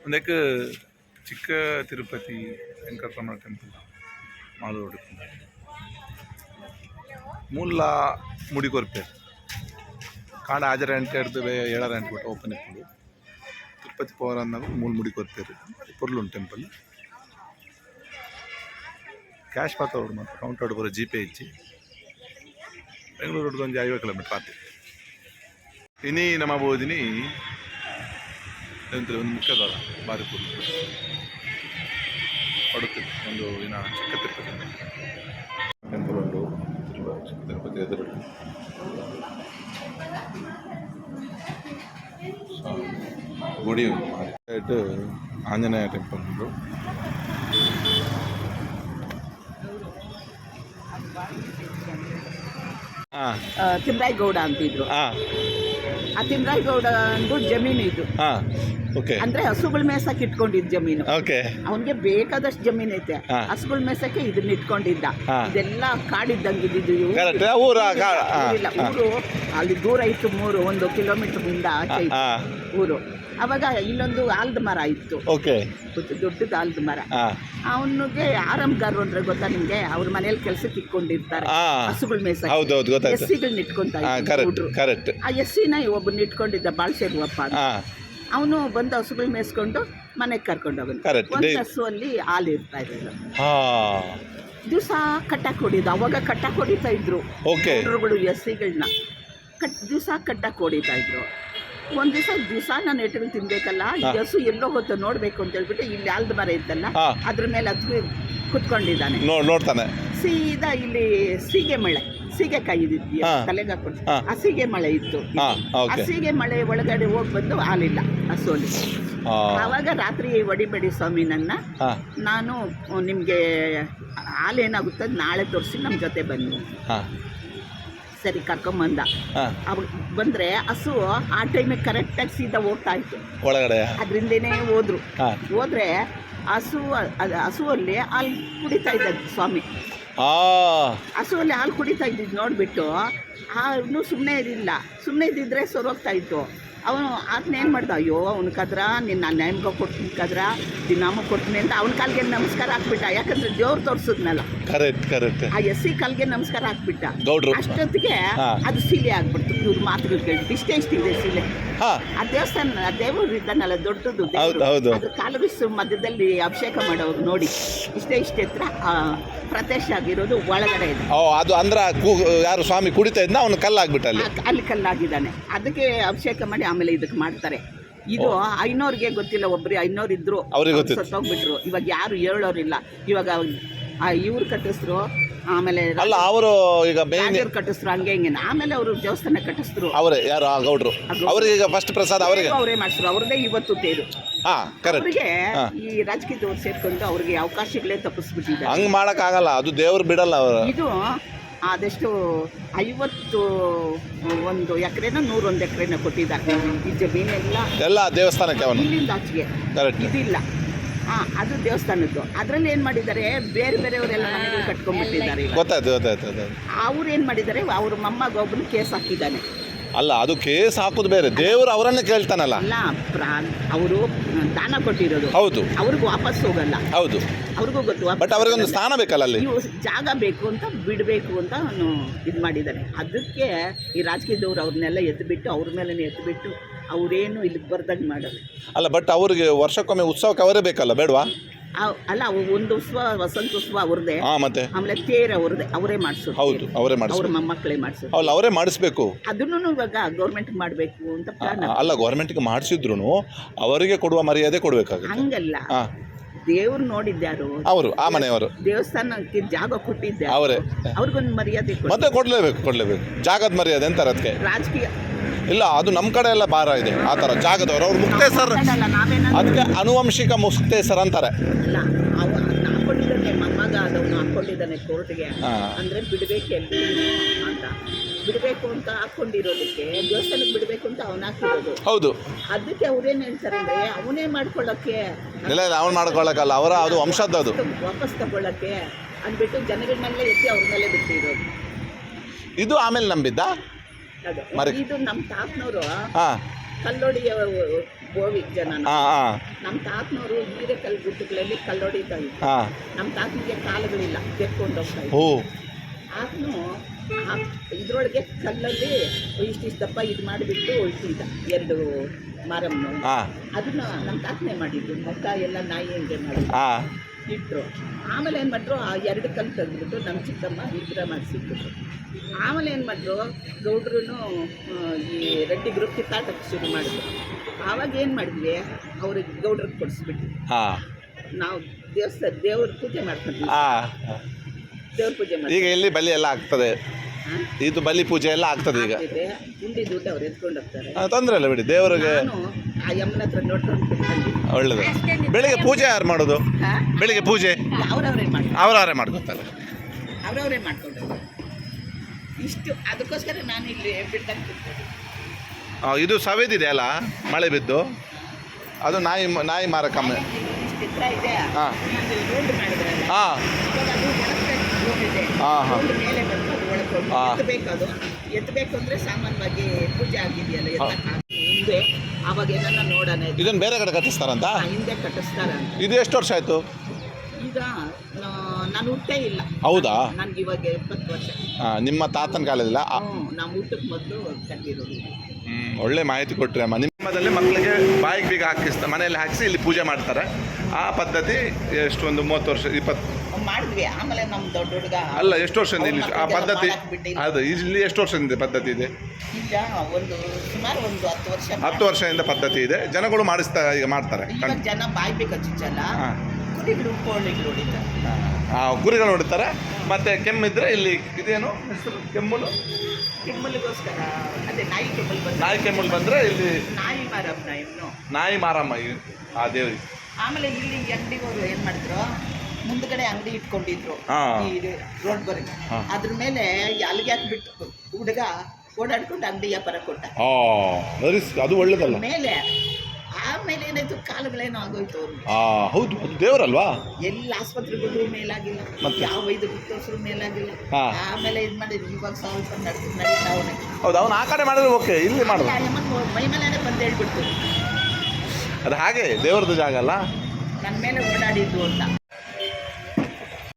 ಒಂದಕ್ಕೆ ಚಿಕ್ಕ ತಿರುಪತಿ ವೆಂಕಟರಮಣ ಟೆಂಪಲ್ ಮಾಲೂರು ಮೂಲ ಮುಡಿ ಕೊರ್ಪೇರು ಕಾಂಡ ಆಜರ ಎಂಟು ಹಿಡ್ದು ಏಳರ ಎಂಟು ಬಿಟ್ಟು ಓಪನ್ ಇತ್ತು ತಿರುಪತಿ ಪವರ್ ಅಂದಾಗ ಮೂಲ ಮುಡಿ ಕೊರ್ಪೇರು ಪೊರ್ಲುಂಟು ಟೆಂಪಲ್ ಕ್ಯಾಶ್ ಪಾತ್ರ ಮಾತ್ರ ಕೌಂಟರ್ ಬರೋ ಜಿಪೇ ಇಚ್ಚಿ ಬೆಂಗಳೂರು ಒಂದು 50 ಕಿಲೋಮೀಟರ್ ಆಯ್ತು ಇನಿ ನಮ್ಮ ಬೋದಿನಿ ಒಂದು ಮುಖ್ಯದ ಬಾರಿ ಪಡುತ್ತದೆ ಒಂದು ದಿನ ಚಿಕ್ಕ ತಿರುಪತಿ ಟೆಂಪಲ್ ಉಂಟು ಚಿಕ್ಕ ತಿರುಪತಿ ಎದುರು ಗುಡಿ ಉಂಟು ಆಂಜನೇಯ ಟೆಂಪಲ್ ಉಂಟು ತಿಮ್ರಾಯಗೌಡ ಅಂತಿದ್ರು. ಆ ತಿಮ್ರಾಯಗೌಡ ಅಂದು ಜಮೀನು ಇದು. ಅಂದ್ರೆ ಹಸುಗಳ ಮೇಸಕ್ಕೆ ಇಟ್ಕೊಂಡಿದ್ದ ಜಮೀನು. ಅವನ್ಗೆ ಬೇಕಾದಷ್ಟು ಜಮೀನು ಐತೆ. ಹಸುಗಳ ಮೇಸಕ್ಕೆ ಇದನ್ನ ಇಟ್ಕೊಂಡಿದ್ದ. ಇದೆಲ್ಲ ಕಾಡಿದ್ದಂಗೆ ಊರು ಅಲ್ಲಿ ದೂರ ಇತ್ತು. 1 ಕಿಲೋಮೀಟರ್ ಇಂದ ಆಚೆ ಇತ್ತು ಊರು. ಅವಾಗ ಇಲ್ಲೊಂದು ಆಲದ ಮರ ಇತ್ತು, ದೊಡ್ಡದು ಆಲದ ಮರ. ಅವನಿಗೆ ಆರಂಗಾರರು ಅಂದ್ರೆ ಗೊತ್ತಾ ನಿಮ್ಗೆ? ಅವ್ರ ಮನೇಲಿ ಕೆಲ್ಸಕ್ಕೆ ಇಟ್ಕೊಂಡಿರ್ತಾರೆ ಹಸುಗಳ ಮೇಸಕ್ಕೆ. ಎಸ್ಸಿಗಳನ್ನ ಇಟ್ಕೊಂತ ಇದ್ರು. ಆ ಎಸ್ಸಿನ ಒಬ್ಬನ ಇಟ್ಕೊಂಡಿದ್ದ ಬಾಳ್ಸೇರುವಪ್ಪ ಅಂತ. ಅವನು ಬಂದು ಹಸುಗಳು ಮೇಯಿಸ್ಕೊಂಡು ಮನೆಗೆ ಕರ್ಕೊಂಡು ಹೋಗೋನು. ಒಂದು ಹಸುವಲ್ಲಿ ಹಾಲು ಇರ್ತಾ ಇದ್ರು. ದಿವಸ ಕಟ್ಟಾಕ್ ಹೊಡಿದ. ಅವಾಗ ಕಟ್ಟಾಕ್ ಹೊಡಿತಾ ಇದ್ರು ಎಸ್ಸಿಗಳನ್ನ. ದಿವಸ ಕಟ್ಟಾಕ್ ಹೊಡಿತಾ ಇದ್ರು. ಒಂದು ದಿವಸ ನಾನು ಎಟ್ಟಗಳು ತಿನ್ಬೇಕಲ್ಲ, ಈ ಹಸು ಎಲ್ಲೋ ಹೊತ್ತು ನೋಡ್ಬೇಕು ಅಂತ ಹೇಳ್ಬಿಟ್ಟು ಇಲ್ಲಿ ಆಲದ ಮರ ಇತ್ತಲ್ಲ ಅದ್ರ ಮೇಲೆ ಹತ್ತು ಕುತ್ಕೊಂಡಿದ್ದಾನೆ, ನೋಡ್ತಾನೆ. ಸೀದಾ ಇಲ್ಲಿ ಸೀಗೆ ಮಳೆ, ಸೀಗೆಕಾಯಿ ಇದ್ದಿದ್ಯ ತಲೆಗೆ ಹಾಕೊಂಡು ಆ ಸೀಗೆ ಮಳೆ ಇತ್ತು. ಆ ಸೀಗೆ ಮಳೆ ಒಳಗಡೆ ಹೋಗಿ ಬಂದು ಹಾಲಿಲ್ಲ ಹಸುವಲ್ಲಿ. ಆವಾಗ ರಾತ್ರಿ ಹೊಡಿಬೇಡಿ ಸ್ವಾಮಿ ನನ್ನ, ನಾನು ನಿಮಗೆ ಹಾಲೇನಾಗುತ್ತೆ ನಾಳೆ ತೋರಿಸಿ ನಮ್ಮ ಜೊತೆ ಬನ್ನಿ. ಸರಿ ಕರ್ಕೊಂಬಂದ. ಅವಾಗ ಬಂದ್ರೆ ಹಸು ಆ ಟೈಮಿಗೆ ಕರೆಕ್ಟಾಗಿ ಸೀದಾ ಹೋಗ್ತಾ ಇತ್ತು ಒಳಗಡೆ. ಅದರಿಂದನೇ ಹೋದ್ರೆ ಹಸುವಲ್ಲಿ ಹಾಲು ಕುಡಿತಾ ಇದ್ದ ಸ್ವಾಮಿ. ಹಸುವಲ್ಲಿ ಹಾಲು ಕುಡಿತಾ ಇದ್ದಿದ್ದು ನೋಡ್ಬಿಟ್ಟು ಅವನು ಸುಮ್ಮನೆ ಇದ್ದಿದ್ರೆ ಸೊರೋಗ್ತಾ ಇತ್ತು. ಅವನು ಆತನೇನು ಮಾಡ್ದ, ಅಯ್ಯೋ ಅವ್ನ ಕದ್ರ ನಿನ್ನ ನೇಮ್ಗೆ ಕೊಡ್ತೀನಿ ಕದ್ರ ದಿನಾಮ ಕೊಡ್ತೀನಿ ಅಂತ ಅವನ ಕಾಲಿಗೆ ನಮಸ್ಕಾರ ಹಾಕ್ಬಿಟ್ಟ. ಯಾಕಂದ್ರೆ ದೇವ್ರು ತೋರಿಸಿದ್ನಲ್ಲ, ಆ ಎಸ್ಸಿ ಕಾಲಿಗೆ ನಮಸ್ಕಾರ ಹಾಕ್ಬಿಟ್ಟ. ಅಷ್ಟೊತ್ತಿಗೆ ಅದು ಸೀಲೆ ಆಗ್ಬಿಡ್ತು. ಇವ್ರ ಮಾತುಗಳು ಕೇಳಿಬಿಟ್ಟು ಇಷ್ಟೇ ಇದೆ ಸೀಲೆ. ಆ ದೇವಸ್ಥಾನ ದೇವರು ಇದ್ದಾನಲ್ಲ ದೊಡ್ಡದು, ಅದ್ರ ಕಾಲುವಿಸು ಮಧ್ಯದಲ್ಲಿ ಅಭಿಷೇಕ ಮಾಡೋರು ನೋಡಿ ಇಷ್ಟೇ ಎತ್ತರ ಪ್ರದೇಶ ಆಗಿರೋದು ಒಳಗಡೆ ಇದೆ. ಅದು ಅಂದ್ರೆ ಯಾರು ಸ್ವಾಮಿ ಕುಡಿತಾ ಇದ್ನ ಅವನು ಕಲ್ಲಾಗ್ಬಿಟ್ಟ, ಅಲ್ಲಿ ಕಲ್ಲಾಗಿದ್ದಾನೆ. ಅದಕ್ಕೆ ಅಭಿಷೇಕ ಮಾಡಿ ಆಮೇಲೆ ಇದಕ್ಕೆ ಮಾಡ್ತಾರೆ. ಇದು ಐನೋರ್ಗೆ ಗೊತ್ತಿಲ್ಲ, ಒಬ್ರು ಐನೋರ್ ಇದ್ರು ಸತ್ತೋಗ್ಬಿಟ್ರು. ಇವಾಗ ಯಾರು ಹೇಳೋರಿಲ್ಲ. ಇವಾಗ ಇವ್ರು ಕಟ್ಟಿಸ್ರು, ಆಮೇಲೆ ಅವರು ಈಗ ಕಟ್ಟಿಸ್ರು, ಹಂಗೆ ಆಮೇಲೆ ಅವರು ದೇವಸ್ಥಾನ ಕಟ್ಟಿಸ್ರು. ಅವರೇ ಯಾರು ಗೌಡ್ರು, ಅವರಿಗೆ ಫಸ್ಟ್ ಪ್ರಸಾದ ಅವರೇ ಮಾಡಿಸ್ರು. ಅವ್ರದ್ದೇ ಇವತ್ತು ತೇರು. ಅವ್ರಿಗೆ ಈ ರಾಜಕೀಯದವ್ರು ಸೇರ್ಕೊಂಡು ಅವ್ರಿಗೆ ಅವಕಾಶಗಳೇ ತಪ್ಪಿಸ್ಬಿಟ್ಟಿದ್ದಾರೆ. ಹಂಗ್ ಮಾಡಕ್ ಆಗಲ್ಲ, ಅದು ದೇವ್ರು ಬಿಡಲ್ಲ. ಇದು ಅದೆಷ್ಟು 51 ಎಕರೆನ 101 ಎಕರೆನ ಕೊಟ್ಟಿದ್ದಾರೆ. ಈ ಜಮೀನೆಲ್ಲ ದೇವಸ್ಥಾನಕ್ಕೆ ಇಲ್ಲಿಂದ ಆಚೆಗೆ ಇದಿಲ್ಲ. ಅದು ದೇವಸ್ಥಾನದ್ದು. ಅದ್ರಲ್ಲಿ ಏನ್ ಮಾಡಿದ್ದಾರೆ, ಬೇರೆಯವರೆಲ್ಲ ಮನೆಗಳು ಕಟ್ಕೊಂಡ್ಬಿಟ್ಟಿದ್ದಾರೆ. ಅವ್ರು ಏನ್ ಮಾಡಿದ್ದಾರೆ, ಅವ್ರ ಮೊಮ್ಮಗ ಒಬ್ಬನು ಕೇಸ್ ಹಾಕಿದ್ದಾನೆ. ಅಲ್ಲ, ಅದು ಕೇಸ್ ಹಾಕುದು ಬೇರೆ, ದೇವರು ಅವರನ್ನೇ ಕೇಳ್ತಾನಲ್ಲ. ಅಲ್ಲ, ಅವರು ದಾನ ಕೊಟ್ಟಿರೋದು. ಹೌದು, ಅವ್ರಿಗೆ ವಾಪಸ್ ಹೋಗಲ್ಲ. ಹೌದು, ಅವ್ರಿಗೂ ಗೊತ್ತು. ಬಟ್ ಅವ್ರಿಗೊಂದು ಸ್ಥಾನ ಬೇಕಲ್ಲ, ಅಲ್ಲಿ ಜಾಗ ಬೇಕು ಅಂತ ಬಿಡಬೇಕು ಅಂತ ಅವನು ಇದು ಮಾಡಿದ್ದಾನೆ. ಅದಕ್ಕೆ ಈ ರಾಜಕೀಯದವ್ರು ಅವ್ರನ್ನೆಲ್ಲ ಎದ್ದುಬಿಟ್ಟು ಅವ್ರ ಮೇಲೆ ಎದ್ದುಬಿಟ್ಟು ಅವರೇನು ಇಲ್ಲಿಗೆ ಬರ್ದಂಗೆ ಮಾಡೋದು. ಅಲ್ಲ, ಬಟ್ ಅವ್ರಿಗೆ ವರ್ಷಕ್ಕೊಮ್ಮೆ ಉತ್ಸವಕ್ಕೆ ಅವರೇ ಬೇಕಲ್ಲ, ಬೇಡವಾ? ಅಲ್ಲ, ಒಂದು ಉತ್ಸವ, ವಸಂತ ಉತ್ಸವ ಅವ್ರದ್ದೇ. ಮತ್ತೆ ಆಮೇಲೆ ತೇರ ಅವ್ರದ್ದೇ, ಅವರೇ ಮಾಡಿಸೋದು. ಹೌದು, ಅವರೇ ಮಾಡಿಸೋದು. ಅವ್ರ ಮೊಮ್ಮಕ್ಕಳೇ ಮಾಡಿಸೋದು. ಅವರೇ ಮಾಡಿಸ್ಬೇಕು. ಅದನ್ನು ಇವಾಗ ಗೌರ್ಮೆಂಟ್ ಮಾಡಬೇಕು ಅಂತ ಪ್ಲಾನ್. ಅಲ್ಲ, ಗೌರ್ಮೆಂಟ್ಗೆ ಮಾಡಿಸಿದ್ರು ಅವರಿಗೆ ಕೊಡುವ ಮರ್ಯಾದೆ ಕೊಡಬೇಕಾಗುತ್ತೆ. ಹಂಗಲ್ಲ, ದೇವ್ರು ನೋಡಿದ್ಯಾರು? ಅವರು, ಆ ಮನೆಯವರು. ದೇವಸ್ಥಾನಕ್ಕೆ ಜಾಗ ಕೊಟ್ಟಿದ್ದೆ ಅವರೇ. ಅವ್ರಿಗೊಂದು ಮರ್ಯಾದೆ ಮತ್ತೆ ಕೊಡ್ಲೇಬೇಕು. ಜಾಗದ ಮರ್ಯಾದೆ ಅಂತಾರೆ ಅದಕ್ಕೆ. ರಾಜಕೀಯ ಇಲ್ಲ, ಅದು ನಮ್ಮ ಕಡೆ ಎಲ್ಲ ಭಾರ ಇದೆ ಆ ಥರ ಜಾಗದವರು. ಅವ್ರು ಮುಕ್ತೇಸರ್, ಅದಕ್ಕೆ ಆನುವಂಶಿಕ ಮುಕ್ತೇಸರ್ ಅಂತಾರೆ. ಅಲ್ಲ, ಹಾಕೊಂಡಿದ್ದಾನೆ ಮೊಮ್ಮಗ, ಅದವನು ಹಾಕೊಂಡಿದ್ದಾನೆ ಕೋರ್ಟ್ಗೆ. ಅಂದ್ರೆ ಬಿಡಬೇಕು ಅಂತ, ಬಿಡಬೇಕು ಅಂತ ಹಾಕೊಂಡಿರೋದಕ್ಕೆ, ದೇವಸ್ಥಾನಕ್ಕೆ ಬಿಡಬೇಕು ಅಂತ ಅವನ ಹಾಕಿರೋದು. ಹೌದು, ಅದಕ್ಕೆ ಅವ್ರೇನು ಹೇಳ್ತಾರೆ ಅಂದ್ರೆ ಅವನೇ ಮಾಡ್ಕೊಳ್ಳೋಕ್ಕೆ. ಇಲ್ಲ, ಅವ್ನು ಮಾಡ್ಕೊಳ್ಳೋಕ್ಕಲ್ಲ, ಅವರ ಅದು ವಂಶದ್ದು, ಅದು ವಾಪಸ್ ತಗೊಳ್ಳೋಕ್ಕೆ ಅಂದ್ಬಿಟ್ಟು ಜನಗಳನ್ನೆಲ್ಲ ಎತ್ತಿ ಅವ್ರ ಮೇಲೆ ಬಿಟ್ಟಿರೋದು. ಇದು ಆಮೇಲೆ ನಂಬಿದ್ದ ಇದು ನಮ್ಮ ತಾತನವರು ಕಲ್ಲೋಡಿ ಗೋವಿಗೆ ಜನ ಹಾಂ ಹಾಂ ನಮ್ಮ ತಾತನವರು ಹೀರೆಕಲ್ಲು ಗುಡ್ಡಗಳಲ್ಲಿ ಕಲ್ಲೊಡಿತಾ ಇದ್ರು. ಹಾಂ ನಮ್ಮ ತಾತನಿಗೆ ಕಾಲುಗಳಿಲ್ಲ, ತೆಕ್ಕೊಂಡು ಹೋಗ್ತಾ ಇದ್ರು. ಓ ಆತನು ಇದ್ರೊಳಗೆ ಕಲ್ಲಲ್ಲಿ ಇಷ್ಟಿಷ್ಟು ದಪ್ಪ ಇದು ಮಾಡಿಬಿಟ್ಟು ಇಟ್ಟಿದ್ದ 2 ಮಾರಮ್ಮನ. ಹಾಂ ಅದನ್ನ ನಮ್ಮ ತಾತನೇ ಮಾಡಿದ್ದು, ಮುಖ ಎಲ್ಲ ನಾಯಿ ಹಂಗೆ ಮಾಡಿದ್ರು, ಹಾಂ ಇಟ್ಟರು. ಆಮೇಲೆ ಏನು ಮಾಡಿದ್ರು, ಆ 2 ಕಲ್ಲು ತೆಗೆದ್ಬಿಟ್ಟು ನಮ್ಮ ಚಿಕ್ಕಮ್ಮ ವಿಗ್ರಹ ಮಾಡಿಸಿದ್ರು. ಆಮೇಲೆ ಏನು ಮಾಡಿದ್ರು, ಗೌಡ್ರು ಈ ರೆಡ್ಡಿಗರು ಕಿತ್ತಾಟಕ್ಕೆ ಶುರು ಮಾಡಿದ್ರು. ಆವಾಗ ಏನು ಮಾಡಿದ್ವಿ, ಅವ್ರಿಗೆ ಗೌಡ್ರಿಗೆ ಕೊಡಿಸ್ಬಿಟ್ವಿ. ಹಾಂ ನಾವು ದೇವ್ರ ಪೂಜೆ ಮಾಡ್ಕೊಂಡ್ವಿ. ಹಾಂ ದೇವ್ರ ಪೂಜೆ ಮಾಡಿ ಈಗ ಇಲ್ಲಿ ಬಲಿ ಎಲ್ಲ ಆಗ್ತದೆ, ಇದು ಬಲಿ ಪೂಜೆ ಎಲ್ಲ ಆಗ್ತದೆ ಈಗ. ಉಂಡಿ ದುಡ್ಡು ಅವ್ರು ಎತ್ಕೊಂಡು ಹೋಗ್ತಾರೆ. ತೊಂದರೆ ಇಲ್ಲ ಬಿಡಿ, ದೇವರಿಗೆ ನಾನು ಆ ಯಮ್ಮನ ಹತ್ರ ನೋಡ್ಕೊಂಡು ಕುತ್ಕೊಂಡಿದ್ದೆ. ಒಳ್ಳೇದು. ಬೆಳಿಗ್ಗೆ ಪೂಜೆ ಯಾರು ಮಾಡೋದು? ಬೆಳಿಗ್ಗೆ ಪೂಜೆ ಅವ್ರವ್ರೇ ಮಾಡಿ ಅವರವರೇ ಮಾಡ್ಕೊತಾರೆ. ಅವ್ರವ್ರೇ ಮಾಡ್ಕೊಂಡು ಇಷ್ಟು. ಅದಕ್ಕೋಸ್ಕರ ನಾನು ಇಲ್ಲಿ ಬಿಟ್ಟಂಗೆ ಇದು ಸವೇದಿದೆ ಅಲ್ಲ, ಮಳೆ ಬಿದ್ದು ಅದು ನಾಯಿ ಮಾರಕಮ್ಮ. ಇಷ್ಟು ಚಿತ್ರ ಇದೆ. ಹಾಂ ರೋಡ್ ಮಾಡಿದ್ರಲ್ಲ, ಹಾಂ ಇವಾಗ ಅದು ಒಳಗಡೆ ರೋಡ್ ಇದೆ. ಹಾಂ ಹಾಂ ರೋಡ್ ಮೇಲೆ ಬಂದು ಅದು ಒಳಕೊಂಡು ಹಾಂ. ಎತ್ತಬೇಕು. ಅದು ಎತ್ತಬೇಕು ಅಂದರೆ ಸಾಮಾನ್ಯವಾಗಿ ಪೂಜೆ ಆಗಿದೆಯಲ್ಲ ಹಿಂದೆ, ಆವಾಗ ಏನನ್ನ ನೋಡೋಣ ಇದು. ಇದನ್ನು ಬೇರೆ ಕಡೆ ಕಟ್ಟಿಸ್ತಾರಂತ? ಹಿಂದೆ ಕಟ್ಟಿಸ್ತಾರ ಅಂತ. ಇದು ಎಷ್ಟು ವರ್ಷ ಆಯಿತು? ಈಗ ನಾನು ಹುಟ್ಟೇ ಇಲ್ಲ. ಹೌದಾ? ನನಗೆ ಇವಾಗ 20 ವರ್ಷ. ನಿಮ್ಮ ತಾತನ ಕಾಲದಿಲ್ಲ? ನಾವು ಊಟಕ್ಕೆ ಮೊದಲು ಕಟ್ಟಿರೋದು. ಒಳ್ಳೆ ಮಾಹಿತಿ ಕೊಟ್ಟರೆ ಅಮ್ಮ. ನಿಮ್ಮದಲ್ಲಿ ಮಕ್ಕಳಿಗೆ ಬಾಯಿಗೆ ಬೀಗ ಹಾಕಿಸ್ತಾರೆ, ಮನೆಯಲ್ಲಿ ಹಾಕಿಸಿ ಇಲ್ಲಿ ಪೂಜೆ ಮಾಡ್ತಾರೆ. ಆ ಪದ್ಧತಿ ಎಷ್ಟು, ಒಂದು 30 ವರ್ಷ 20 ಮಾಡಿದ್ವಿ. ಆಮೇಲೆ ನಮ್ಮ ದೊಡ್ಡ ಹುಡುಗ ಅಲ್ಲ, ಎಷ್ಟು ವರ್ಷದಿಂದ ಇಲ್ಲಿ ಆ ಪದ್ಧತಿ? ಅದು ಇಲ್ಲಿ ಎಷ್ಟು ವರ್ಷದಿಂದ ಪದ್ಧತಿ ಇದೆ? ಈಗ ಸುಮಾರು ಒಂದು 10 ವರ್ಷ. 10 ವರ್ಷದಿಂದ ಪದ್ಧತಿ ಇದೆ. ಜನಗಳು ಈಗ ಮಾಡ್ತಾರೆ. ಇವಾಗ ಜನ ಬಾಯಿ ಬೇಕು ಚುಚ್ಚಲ್ಲ, ಕುರಿಗಳು ಕೋಳಿಗಳು ಹೊಡಿತಾರೆ. ಕುರಿಗಳು ಹೊಡಿತಾರೆ. ಮತ್ತೆ ಕೆಮ್ಮಿದ್ರೆ ಇಲ್ಲಿ ಇದೇನು ಹೆಸರು, ಕೆಮ್ಮಲಿಗೋಸ್ಕರ ಅದೇ ನಾಯಿ ಕೆಮ್ಮಲ್ ಬಂದ. ನಾಯಿ ಕೆಮ್ಮಲ್ ಬಂದರೆ ಇಲ್ಲಿ ನಾಯಿ ಮಾರಮ್ಮ ಇನ್ನು ನಾಯಿ ಮಾರಮ್ಮ ಆ ದೇವ್ರಿಗೆ. ಆಮೇಲೆ ಇಲ್ಲಿ ಅಂಗಡಿಗವರು ಏನು ಮಾಡಿದ್ರು, ಮುಂದ್ಗಡೆ ಅಂಗಡಿ ಇಟ್ಕೊಂಡಿದ್ರು ಈ ರೋಡ್ ಬರಿಗೆ. ಅದ್ರ ಮೇಲೆ ಅಲ್ಲಿಗೆ ಹಾಕ್ಬಿಟ್ಟು ಹುಡುಗ ಓಡಾಡ್ಕೊಂಡು ಅಂಗಡಿ ವ್ಯಾಪಾರ ಕೊಟ್ಟ. ಅದು ಒಳ್ಳೇದಲ್ಲ. ಮೇಲೆ ಆಮೇಲೆ ಏನಾಯ್ತು, ಕಾಲುಗಳೇನೋ ಆಗೋಯ್ತು ಅವ್ರಿಗೆ. ಹೌದು, ಅದು ದೇವರಲ್ವಾ? ಎಲ್ಲ ಆಸ್ಪತ್ರೆಗೆ ಹೋದ್ರು ಮೇಲಾಗಿಲ್ಲ, ಯಾವ ವೈದ್ಯರು ತೋರಿಸ್ರು ಮೇಲಾಗಿಲ್ಲ. ಆಮೇಲೆ ಇದು ಮಾಡಿದ್ರು, ಇವಾಗ ಸ್ವಲ್ಪ ನಡೀತಾ ಅವನೇ. ಹೌದು, ಅವನು ಆ ಕಡೆ ಮಾಡಿದ್ರೆ ಓಕೆ, ಇಲ್ಲಿ ಮಾಡೋದು ಮೈ ಮೇಲೆ ಬಂದು ಹೇಳ್ಬಿಡ್ತು, ಅದು ಹಾಗೆ ದೇವ್ರದ್ದು ಜಾಗ ಅಲ್ಲ, ನನ್ನ ಮೇಲೆ ಓಡಾಡಿದ್ದು ಅಂತ.